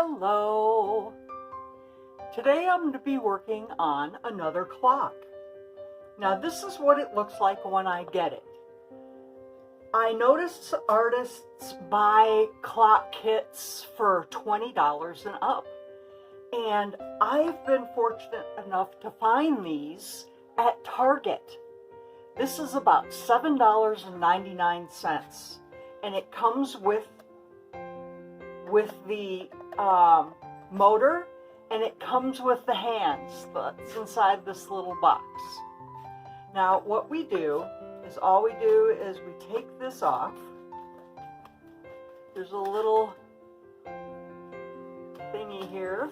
Hello! Today I'm going to be working on another clock. Now this is what it looks like when I get it. I noticed artists buy clock kits for $20 and up. And I've been fortunate enough to find these at Target. This is about $7.99. And it comes with the motor, and it comes with the hands that's inside this little box. Now what we do is we take this off. There's a little thingy here,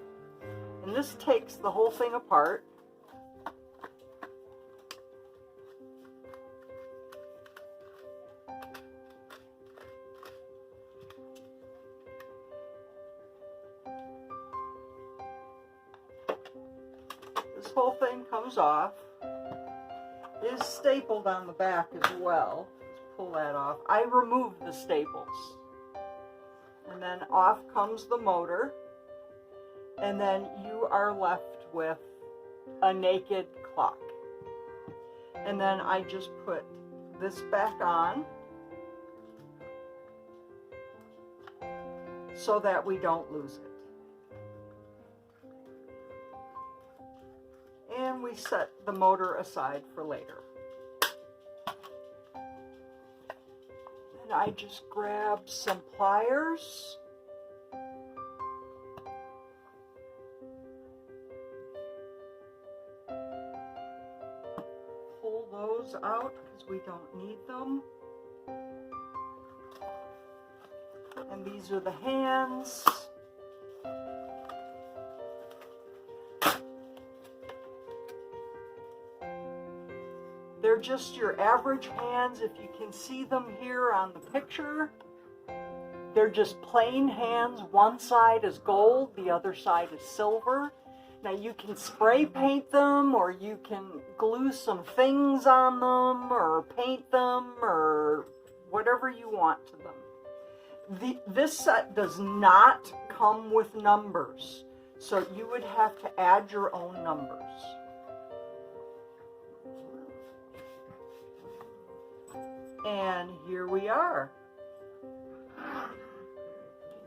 and this takes the whole thing apart. This whole thing comes off. It is stapled on the back as well. Let's pull that off. I removed the staples. And then off comes the motor. And then you are left with a naked clock. And then I just put this back on so that we don't lose it. And we set the motor aside for later. And I just grab some pliers. Pull those out because we don't need them. And these are the hands. They're just your average hands. If you can see them here on the picture, they're just plain hands. One side is gold, the other side is silver. Now you can spray paint them, or you can glue some things on them, or paint them, or whatever you want to them. This set does not come with numbers, so you would have to add your own numbers. And here we are.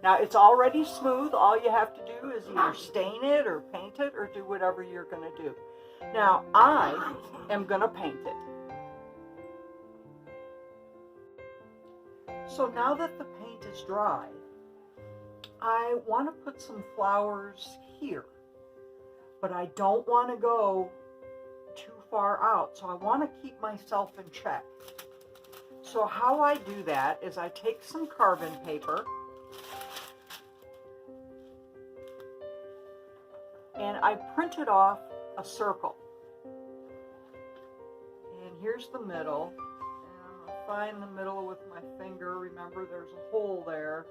Now it's already smooth. All you have to do is either stain it or paint it or do whatever you're going to do. Now I am going to paint it. So now that the paint is dry, I want to put some flowers here. But I don't want to go too far out. So I want to keep myself in check. So how I do that is I take some carbon paper and I printed off a circle. And here's the middle. And I'll find the middle with my finger. Remember, there's a hole there.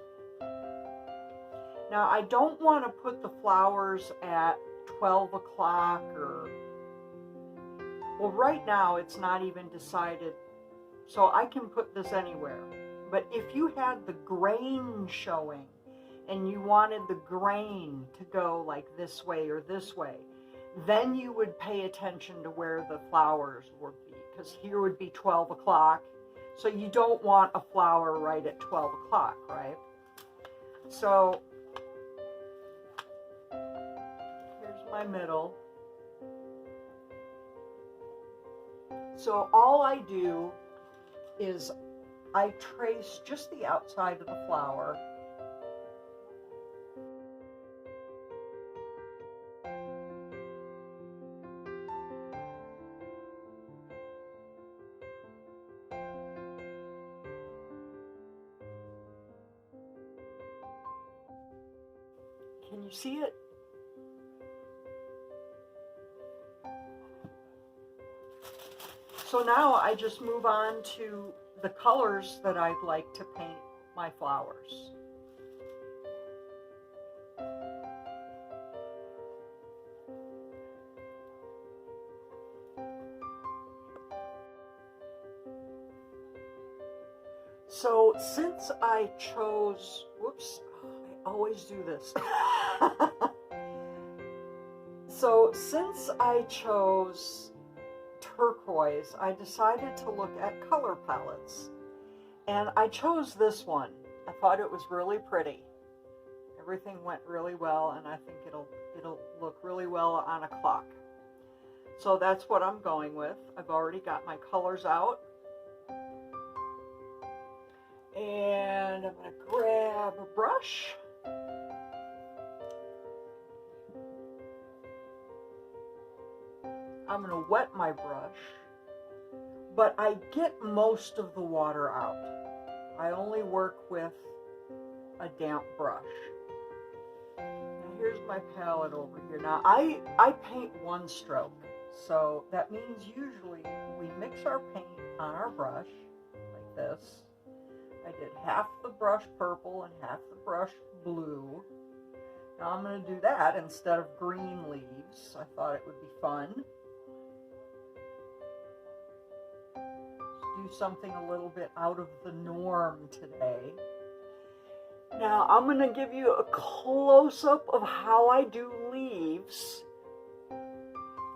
Now I don't want to put the flowers at 12 o'clock or, well, right now it's not even decided. So I can put this anywhere. But if you had the grain showing and you wanted the grain to go like this way or this way, then you would pay attention to where the flowers would be. Because here would be 12 o'clock. So you don't want a flower right at 12 o'clock, right? So here's my middle. So all I do is I trace just the outside of the flower. Can you see it? So now I just move on to the colors that I'd like to paint my flowers. So since I chose, whoops, I always do this. So since I chose turquoise, I decided to look at color palettes. And I chose this one. I thought it was really pretty. Everything went really well, and I think it'll look really well on a clock. So that's what I'm going with. I've already got my colors out. And I'm going to grab a brush. I'm going to wet my brush, but I get most of the water out. I only work with a damp brush. Now here's my palette over here. Now I paint one stroke, so that means usually we mix our paint on our brush like this. I did half the brush purple and half the brush blue. Now I'm going to do that instead of green leaves. I thought it would be fun. Do something a little bit out of the norm today. Now I'm going to give you a close-up of how I do leaves,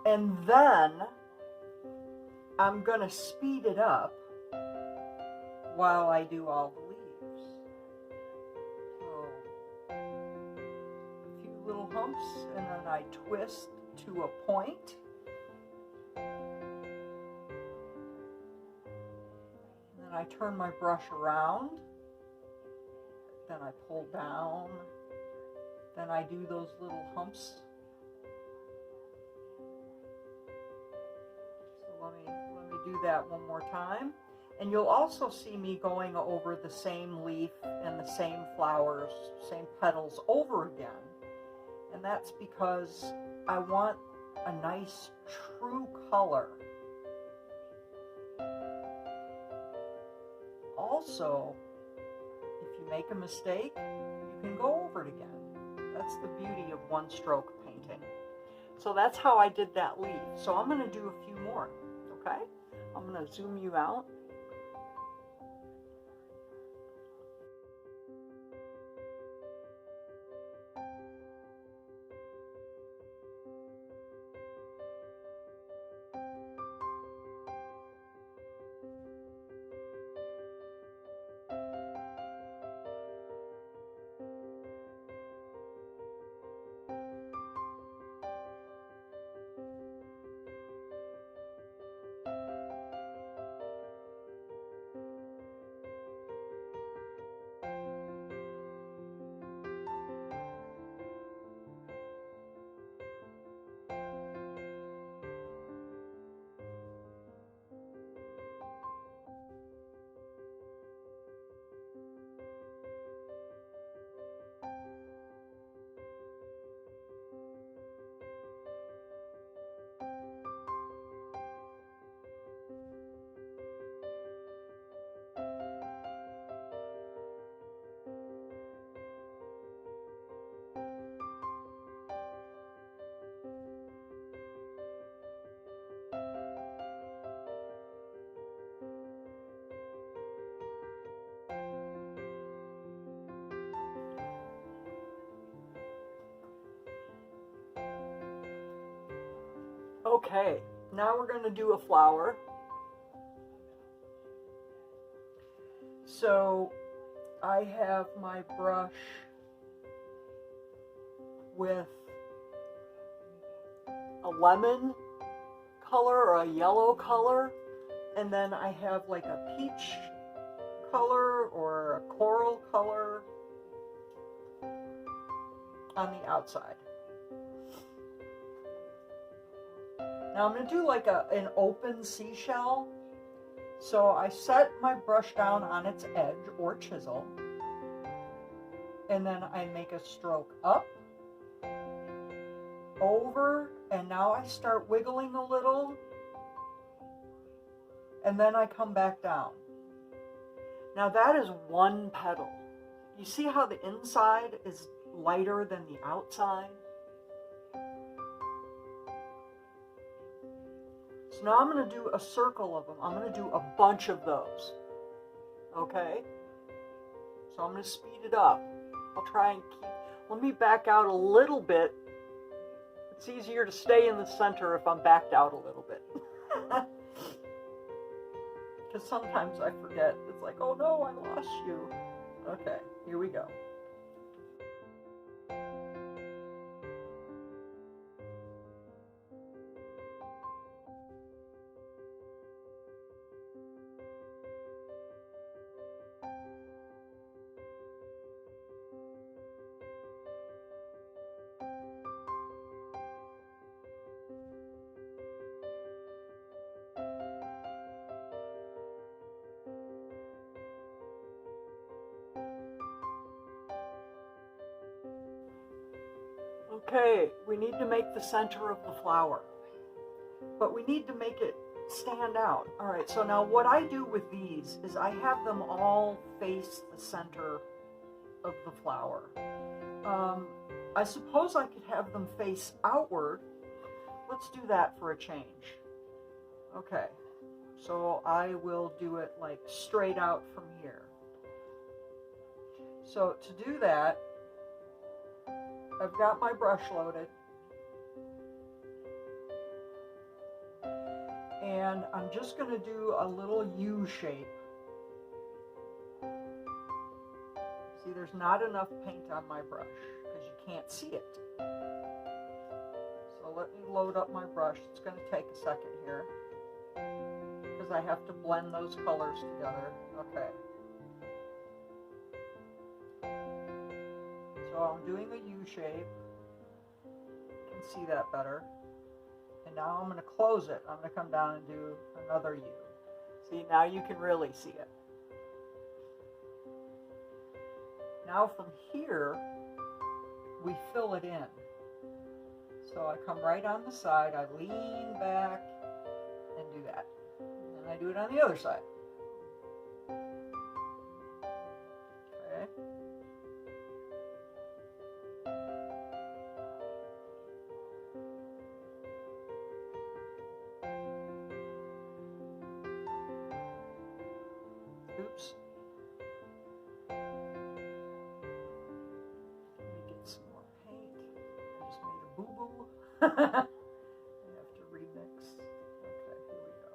and then I'm going to speed it up while I do all the leaves. So a few little humps, and then I twist to a point. I turn my brush around, then I pull down, then I do those little humps. So let me do that one more time. And you'll also see me going over the same leaf and the same flowers, same petals over again. And that's because I want a nice true color. Also, if you make a mistake, you can go over it again. That's the beauty of one stroke painting. So that's how I did that leaf. So I'm going to do a few more, okay? I'm going to zoom you out. Okay, now we're going to do a flower. So I have my brush with a lemon color or a yellow color, and then I have like a peach color or a coral color on the outside. Now I'm going to do like an open seashell. So I set my brush down on its edge or chisel, and then I make a stroke up, over, and now I start wiggling a little, and then I come back down. Now that is one petal. You see how the inside is lighter than the outside? So now I'm going to do a circle of them. I'm going to do a bunch of those. Okay? So I'm going to speed it up. Let me back out a little bit. It's easier to stay in the center if I'm backed out a little bit. Because sometimes I forget. It's like, oh no, I lost you. Okay, here we go. Okay, we need to make the center of the flower, but we need to make it stand out. All right, so now what I do with these is I have them all face the center of the flower. I suppose I could have them face outward. Let's do that for a change. Okay, so I will do it like straight out from here. So to do that, I've got my brush loaded, and I'm just going to do a little U shape. See, there's not enough paint on my brush because you can't see it. So let me load up my brush. It's going to take a second here because I have to blend those colors together. Okay. So I'm doing a U shape. You can see that better. And now I'm going to close it. I'm going to come down and do another U. See, now you can really see it. Now from here, we fill it in. So I come right on the side, I lean back and do that. And I do it on the other side. Okay. Oops. Let me get some more paint. I just made a boo-boo. I have to remix. Okay, here we go.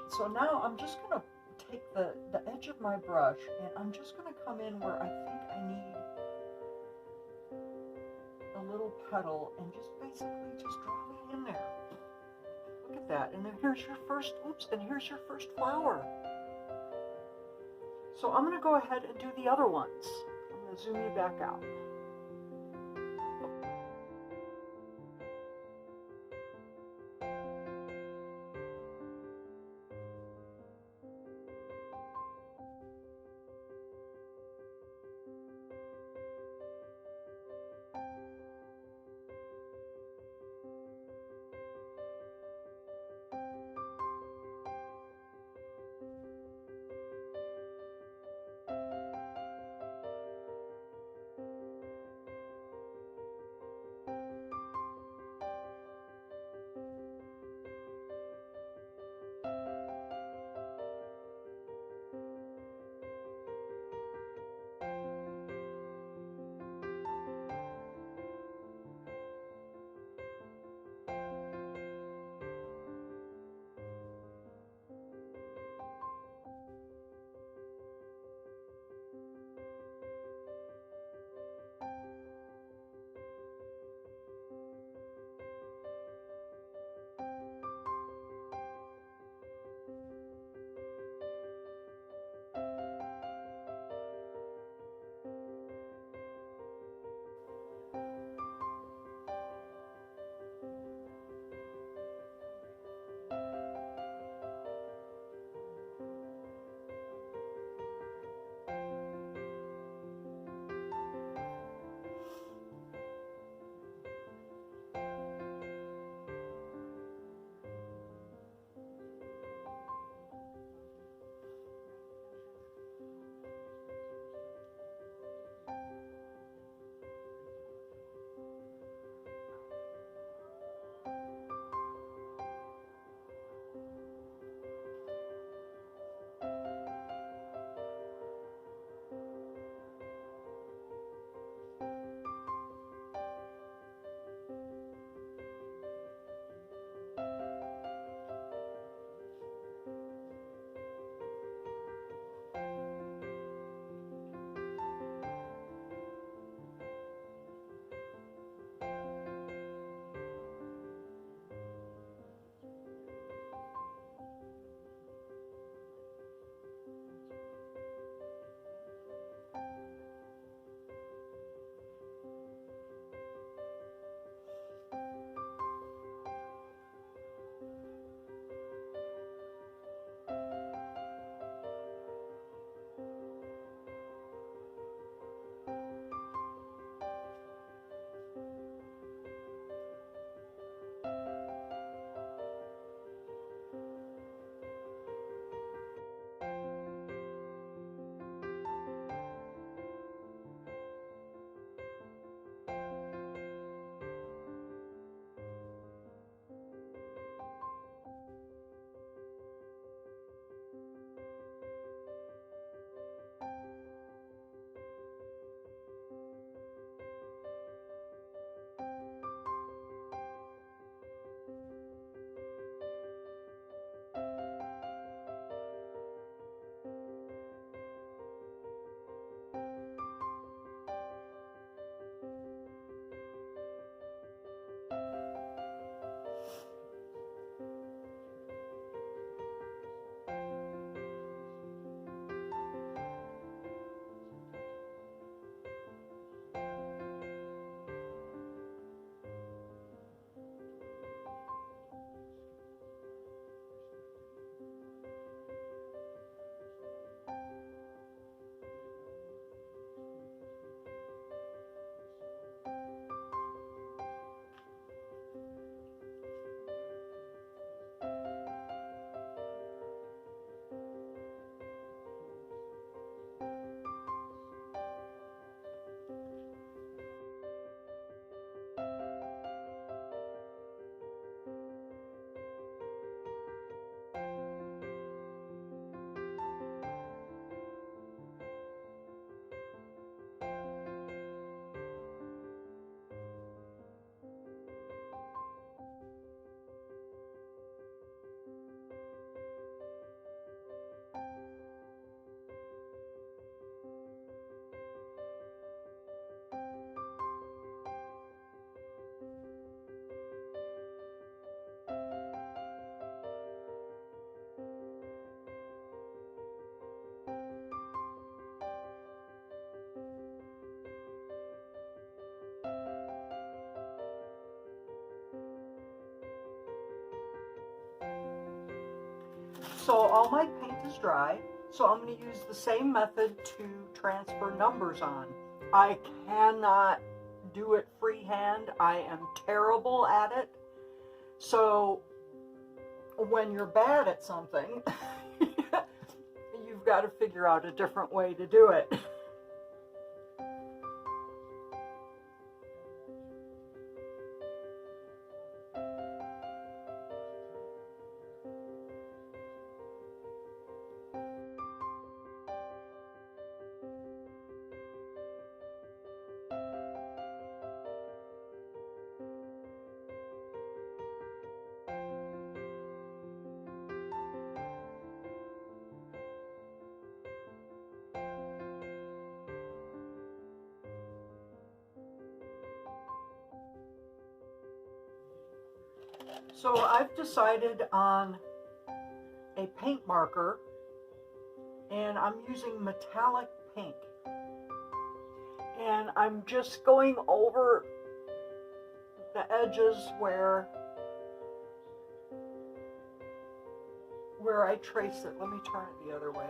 So now I'm just going to take the edge of my brush and I'm just going to come in where I think I need a little petal and just basically just draw it in there. Look at that. And then here's your first, oops, and here's your first flower. So I'm going to go ahead and do the other ones. I'm going to zoom you back out. So all my paint is dry, so I'm going to use the same method to transfer numbers on. I cannot do it freehand. I am terrible at it. So when you're bad at something, you've got to figure out a different way to do it. So I've decided on a paint marker, and I'm using metallic pink. And I'm just going over the edges where I trace it. Let me turn it the other way.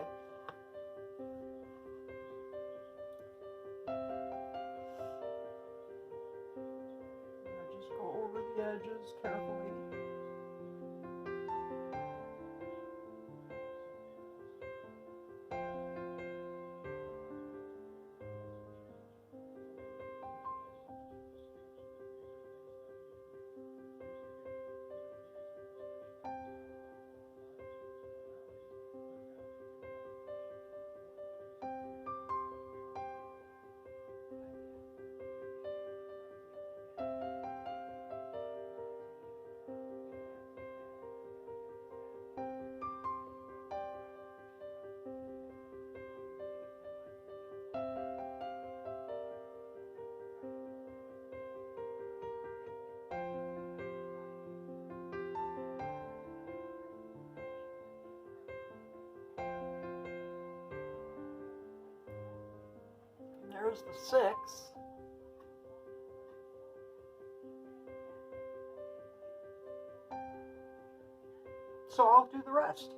I just go over the edges carefully. There's the 6. So I'll do the rest.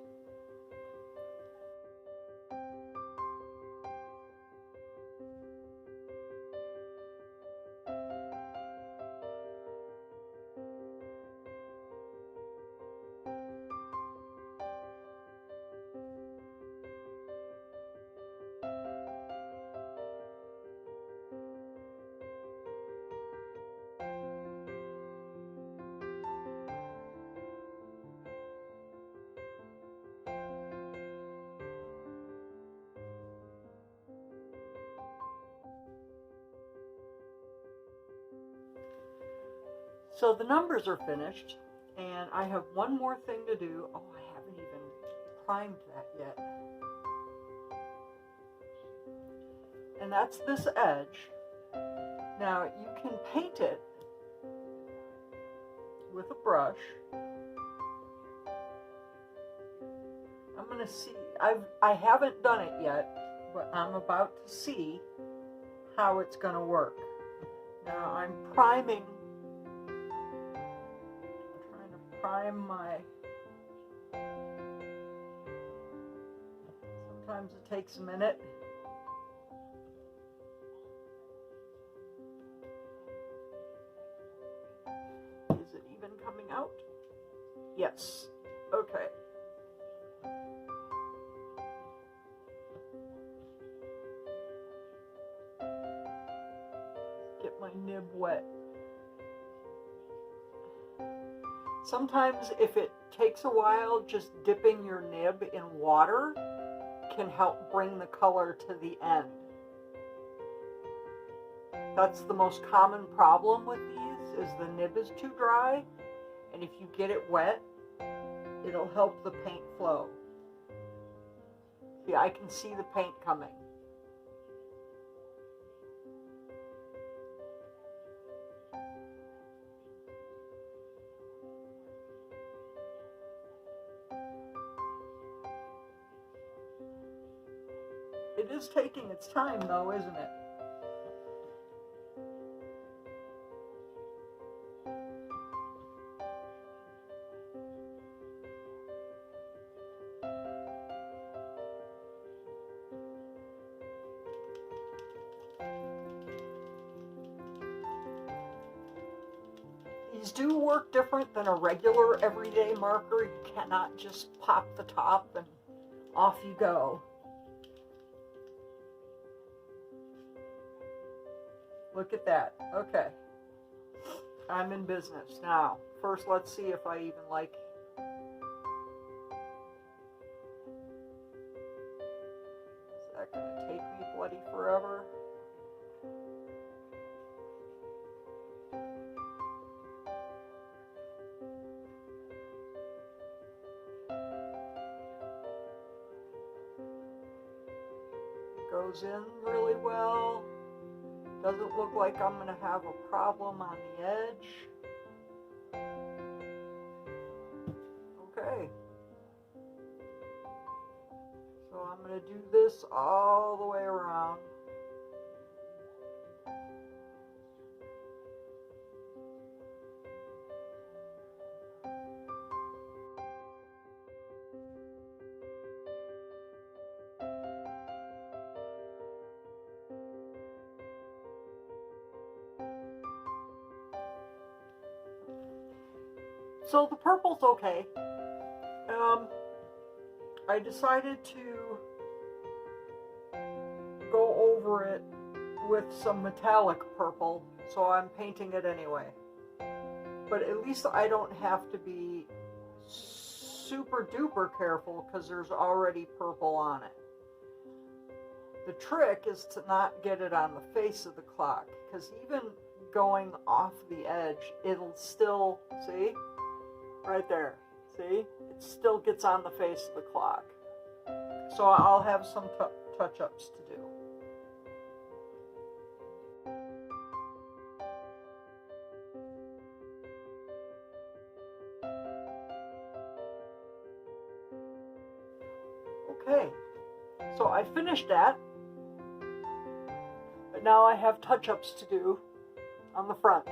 So the numbers are finished, and I have one more thing to do. Oh, I haven't even primed that yet. And that's this edge. Now you can paint it with a brush. I'm going to see, I haven't done it yet, but I'm about to see how it's going to work. Now I'm priming. Prime my, sometimes it takes a minute. Is it even coming out? Yes. Okay. Get my nib wet. Sometimes if it takes a while, just dipping your nib in water can help bring the color to the end. That's the most common problem with these, is the nib is too dry, and if you get it wet, it'll help the paint flow. See, I can see the paint coming. It is taking its time though, isn't it? These do work different than a regular everyday marker. You cannot just pop the top and off you go. Look at that. Okay. I'm in business. Now, first let's see if I even like. Is that going to take me bloody forever? It goes in really well. Doesn't look like I'm going to have a problem on the edge. Okay. So I'm going to do this all the way around. So the purple's okay. I decided to go over it with some metallic purple, so I'm painting it anyway. But at least I don't have to be super duper careful because there's already purple on it. The trick is to not get it on the face of the clock, because even going off the edge, it'll still, see? Right there, see? It still gets on the face of the clock. So I'll have some touch-ups to do. Okay, so I finished that, but now I have touch-ups to do on the front.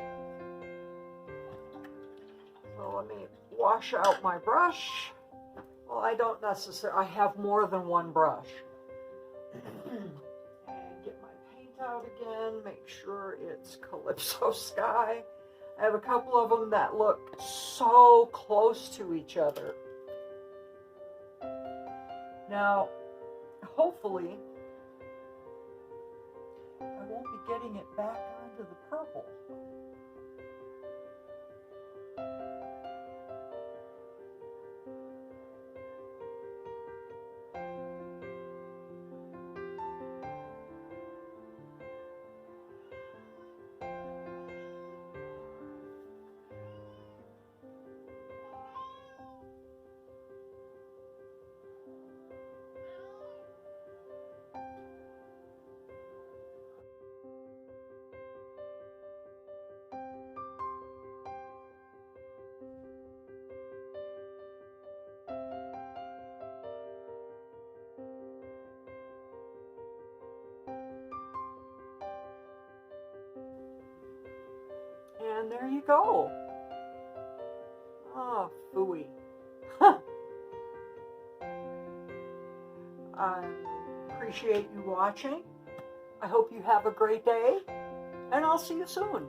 So let me wash out my brush. Well, I don't necessarily, I have more than one brush. And get my paint out again, make sure it's Calypso Sky. I have a couple of them that look so close to each other. Now, hopefully, I won't be getting it back onto the purple. And there you go. Oh, phooey. I appreciate you watching. I hope you have a great day, and I'll see you soon.